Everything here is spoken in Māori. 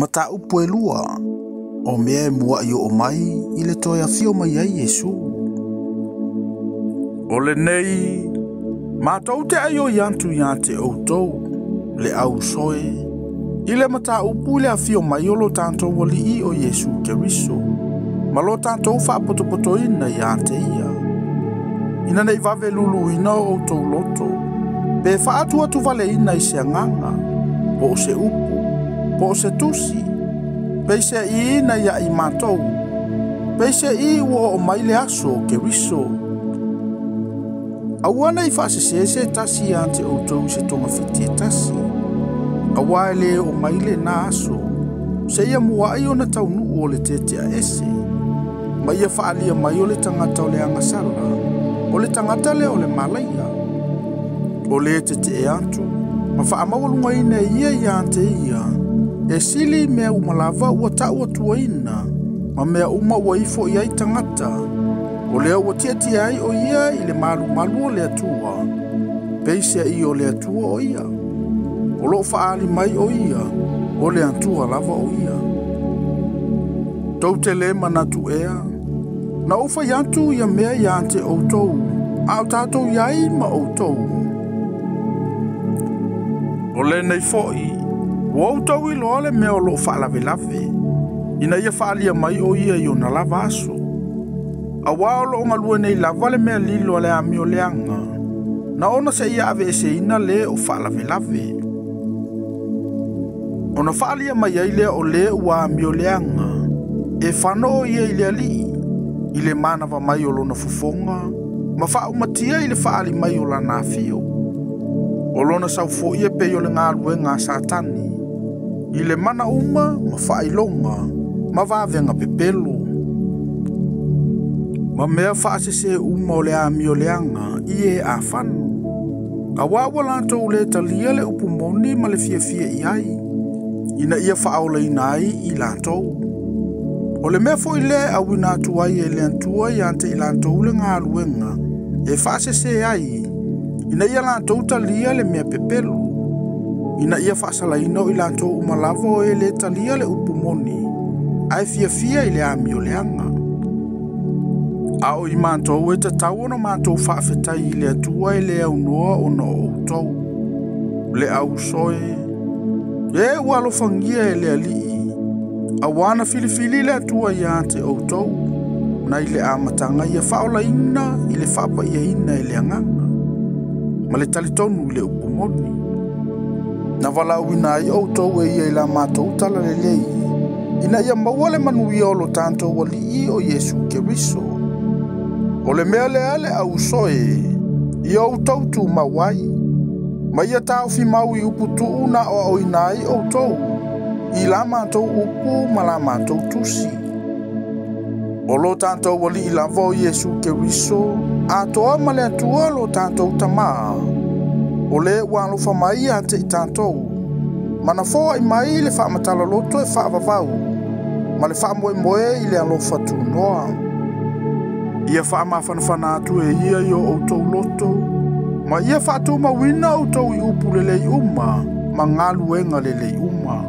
Mata upu e lua, o mea mua i o mai, i le toia fio mai ai Yesu. O le nei, mātou te ai o yantu ia te outou, le au soe, i le mata upu le a fio mai o lo tātou wali i o Yesu Keriso, ma lo tātou whaapotopoto ina ia te ia. Ina nei vave lulu ina o outou loto, pe whaatua tu vale ina i se anganga, po se upu, po se tusi, pe se I ina ia I mātou, pe se I ua o mai le aso Keriso. Awana I whaasese se tasi a te outou se tonga fiti e tasi. Awa e le o mai le na aso, se ia mua ai o na taunu o le tete a ese. Ma ia whaalia mai o le tangata o le angasala, o le tangata le o le malaia. O le tete e antu, ma whaamawalunga ina ia ia ante ia, e sili mea umalava ua taua tua ina, ma mea uma ua ifo iai tangata, o lea ua tiati ai o ia I le malu o le atua, peise I o le atua o ia, o loo faali mai o ia, o le atua lava o ia. Tau te le manatu ea, na ufa yantu ia mea ia ante outou, au tātou iai ma outou. O le nei foi, o outou I loa le mea o loo faalawe lave, ina ia faalia mai o ia I o na lava aso. Awa o loo ngalua nei lava le mea lilo le ami o leanga, na ona se ia ave ese ina le o faalawe lave. Ona faalia mai ai le o le ua ami o leanga, e whano ia I le ali, I le manawa mai o lona fufonga, ma wha umatia I le faali mai o lana fio. O lona saufo ia pe o le ngalue ngā satani, I le mana uma ma whailonga, ma wavenga pepelo. Ma mea whaasese uma o le ami o leanga, I e a whanu. A wawa lantou le talia le upumoni ma le fia iai, ina ia whaola inai I lantou. O le mea fo I le awina tuai e le antua I ante I lantou le ngā luenga, e whaasese ai, ina ia lantou talia le mea pepelu. Ina ia whaasala ino I lantou umalavo e le talia le upumoni, ai fia I le ami o leanga. Ao I mātou e tatau ona mātou whaafetai I le atua e le au noa o no outou. Le au soe. E walo fangia e le alii. Awana filifili le atua I ante outou. Na I le amatanga ia whaola ina I le whapa ia ina e le anganga. Ma le talitonu I le upumoni. Na wala uina I outou e ia I la mātou tala le lei. Ina ia maua le manui o lo tanto wali I o Yesu Keriso. O le mea le ale au soe, I au tautu mawai. Ma ia tau fi mau I upu tuu na o au inai au tau. I la mātou upu ma la mātou tusi. O lo tātou wali I la vo Yesu Keriso, a toa ma le atua lo tātou tamaa. O le walofa mai ante I tātou. Mana foa I mai le whaamatala loto e whaavavau. Ma le whaamoe I le alofa tu noa. Ia whaamawhanawhana atu e ia I o outou loto, ma ia whaatu mawina outou I upu le lei uma, ma ngā luenga le lei uma.